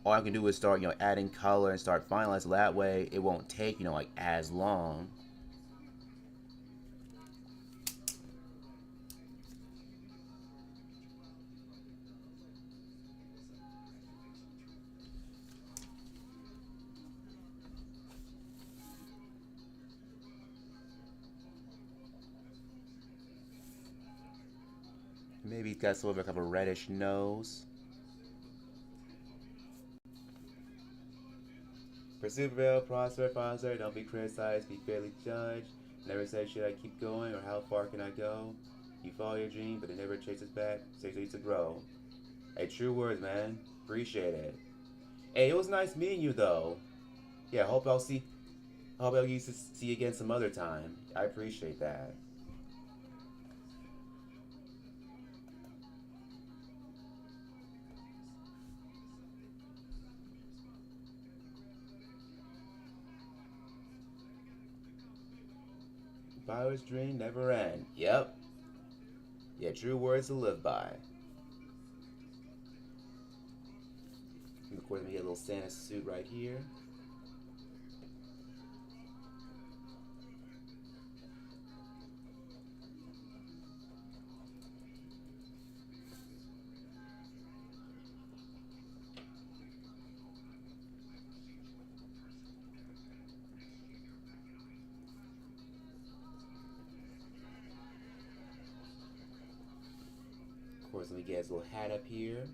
all I can do is start, adding color and start finalizing. So that way, it won't take, like as long. Maybe he's got sort of a reddish nose. Pursue, prevail, prosper, sponsor, don't be criticized, be fairly judged. Never say, should I keep going or how far can I go? You follow your dream, but it never chases back. Takes leads to grow. Hey, true words, man. Appreciate it. Hey, it was nice meeting you, though. Yeah, hope I'll get to see you again some other time. I appreciate that. Buyer's dream never end. Yep. Yeah, true words to live by. And of course, we get a little Santa suit right here. Of course, let me get his little hat up here.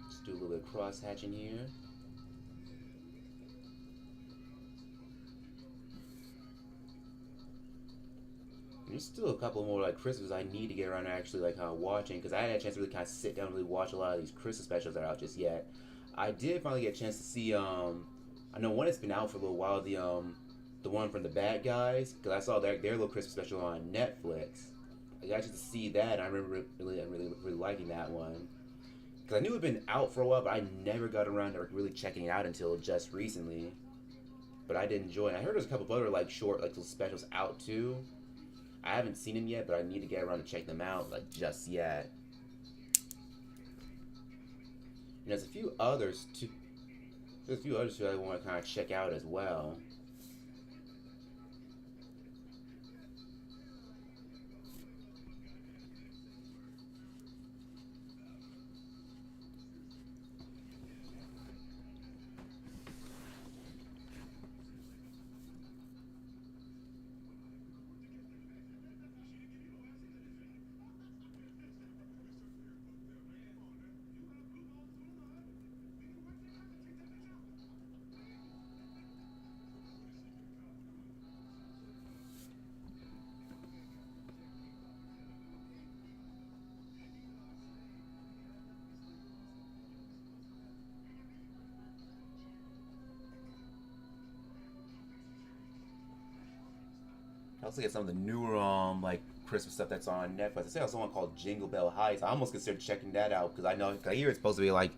Just do a little bit of cross hatching here. There's still a couple more like Christmas I need to get around to actually like kind of watching, because I hadn't had a chance to really kind of sit down and really watch a lot of these Christmas specials that are out just yet. I did finally get a chance to see I know one that's been out for a little while, the one from the Bad Guys, because I saw their little Christmas special on Netflix. I got to see that. And I remember really liking that one, because I knew it'd been out for a while, but I never got around to really checking it out until just recently. But I did enjoy it. I heard there's a couple of other like short like little specials out too. I haven't seen them yet, but I need to get around to check them out like just yet. And there's a few others too. There's a few others too I want to kind of check out as well. I also get some of the newer like Christmas stuff that's on Netflix. I say also one called Jingle Bell Heights. I almost considered checking that out because cause I hear it's supposed to be like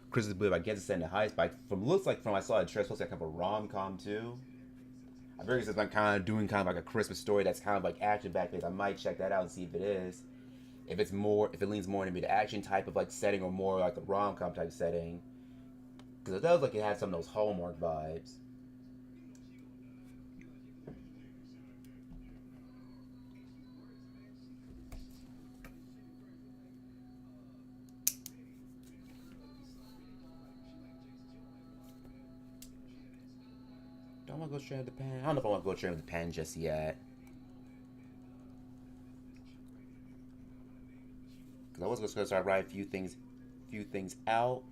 Christmas movie. I guess it's set in the Heights, but from looks like from I saw the trailer, it's supposed to be kind of a rom com too. I figure since I'm kind of doing kind of like a Christmas story that's kind of like action back based, I might check that out and see if it is. If it leans more into the action type of like setting or more like the rom com type setting, because it does like it has some of those Hallmark vibes. Don't want to go straight to the pen. I don't know if I want to go straight to the pen just yet. Because I was going to start writing few things out.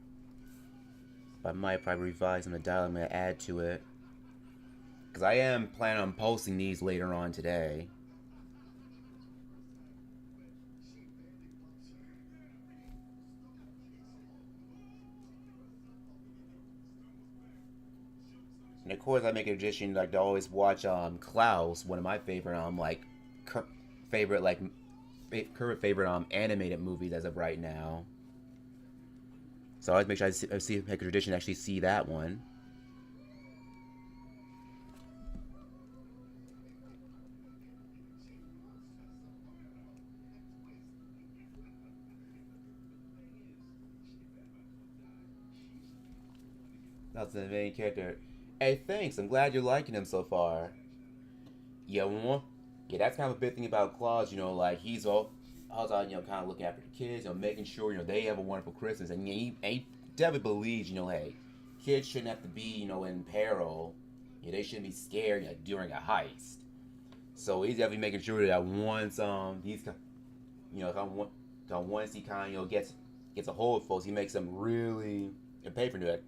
But I might probably revise some of the dialogue I'm going to add to it. Because I am planning on posting these later on today. And of course, I make a tradition like to always watch Claus, one of my favorite cur- favorite like current favorite animated movies as of right now. So I always make sure make a tradition to actually see that one. That's the main character. Hey, thanks. I'm glad you're liking him so far. Yeah, yeah, that's kind of a big thing about Claus. Like he's all out, kind of looking after the kids, making sure they have a wonderful Christmas, and he definitely believes, hey, kids shouldn't have to be, in peril. They shouldn't be scared during a heist. So he's definitely making sure that once once he kind of gets gets a hold of folks. He makes them really pay for it.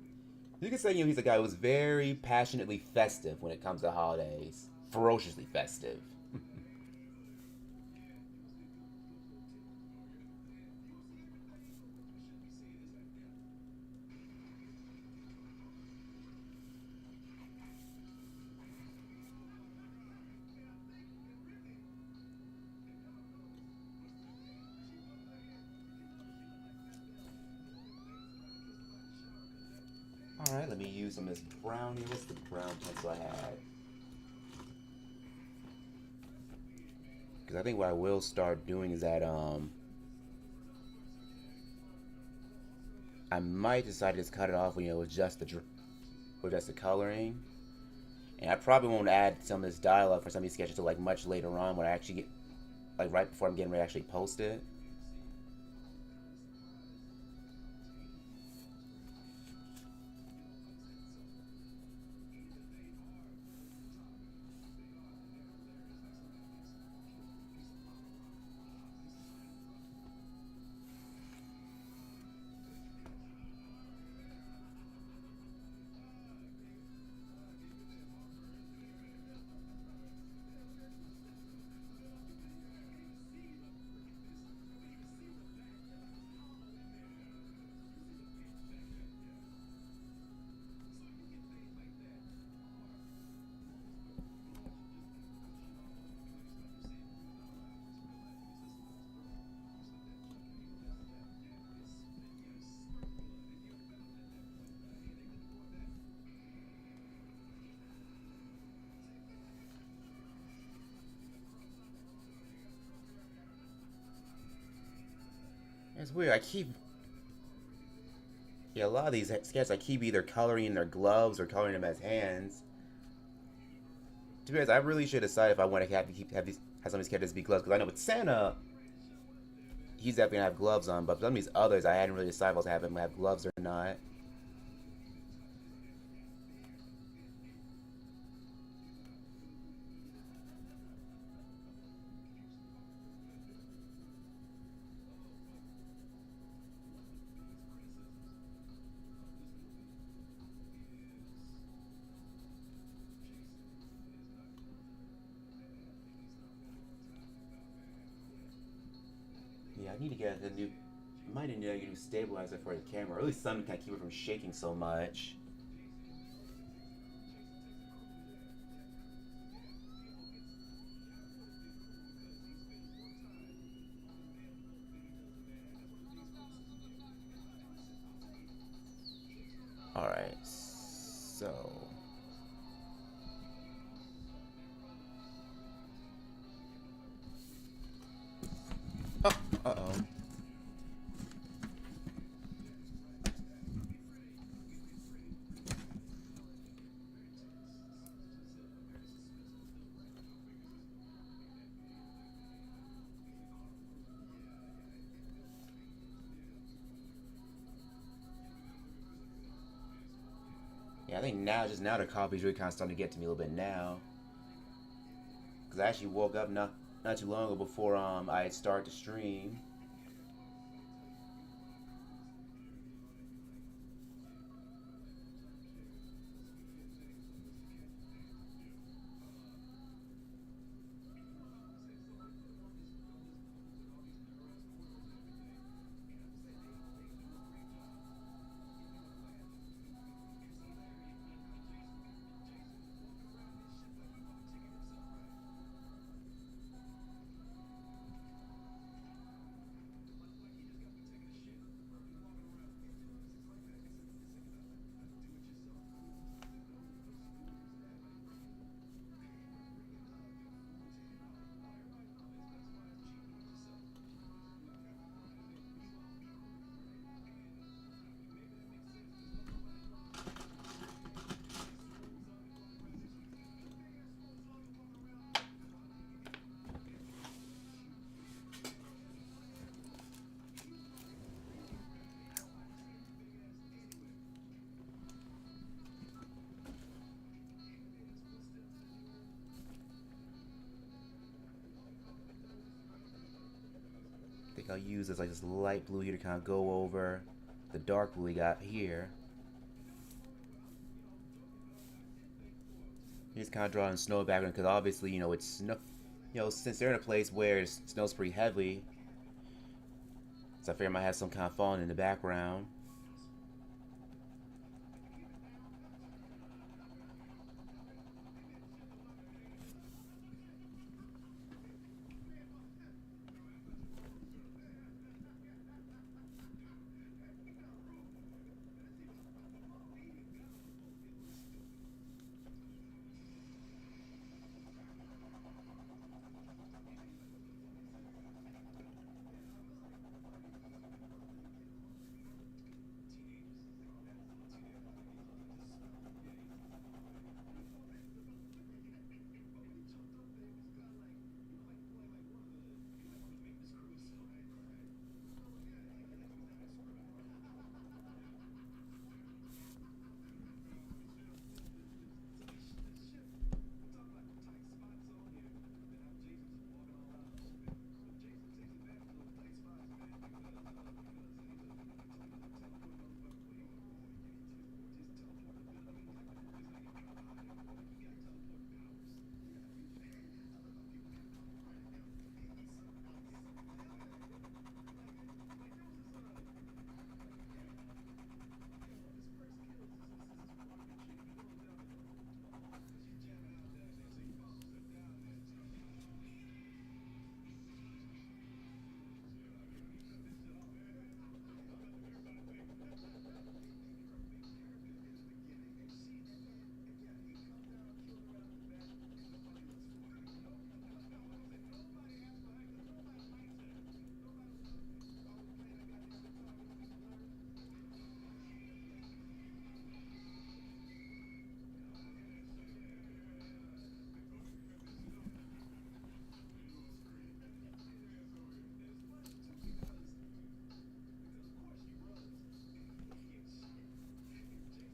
You can say he's a guy who's very passionately festive when it comes to holidays, ferociously festive. All right, let me use some of this brown. What's the brown pencil I had? Because I think what I will start doing is that I might decide to just cut it off, with just the coloring, and I probably won't add some of this dialogue for some of these sketches until like much later on when I actually get like right before I'm getting ready to actually post it. It's weird. A lot of these sketches I keep either coloring in their gloves or coloring them as hands. To be honest, I really should decide if I want to have some of these characters be gloves, because I know with Santa, he's definitely gonna have gloves on, but some of these others, I hadn't really decided if I was having him have gloves or not. Yeah, I need to get a new. Might need to get a new stabilizer for the camera, or at least something to kind of keep it from shaking so much. All right, so. Oh, uh-oh. Yeah, I think just now the coffee's really kind of starting to get to me a little bit now. Because I actually woke up not too long ago before I had started to stream. think I'll use this light blue here to kind of go over the dark blue we got here. Just kind of drawing snow background because obviously, you know, it's snow. You know, since they're in a place where it snows pretty heavily, so I figure I might have some kind of falling in the background.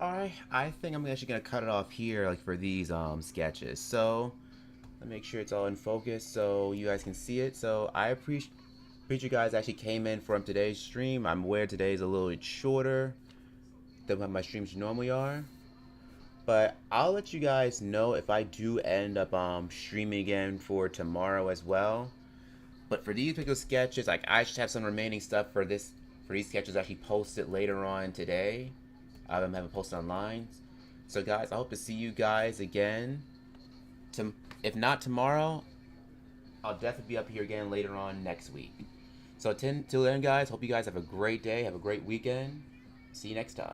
Alright, I think I'm actually gonna cut it off here, like for these sketches. So let me make sure it's all in focus so you guys can see it. So I appreciate you guys actually came in from today's stream. I'm aware today's a little bit shorter than what my streams normally are, but I'll let you guys know if I do end up streaming again for tomorrow as well. But for these particular sketches, like I should have some remaining stuff for these sketches actually posted later on today. I haven't posted online. So guys, I hope to see you guys again. If not tomorrow, I'll definitely be up here again later on next week. So till then guys, hope you guys have a great day, have a great weekend. See you next time.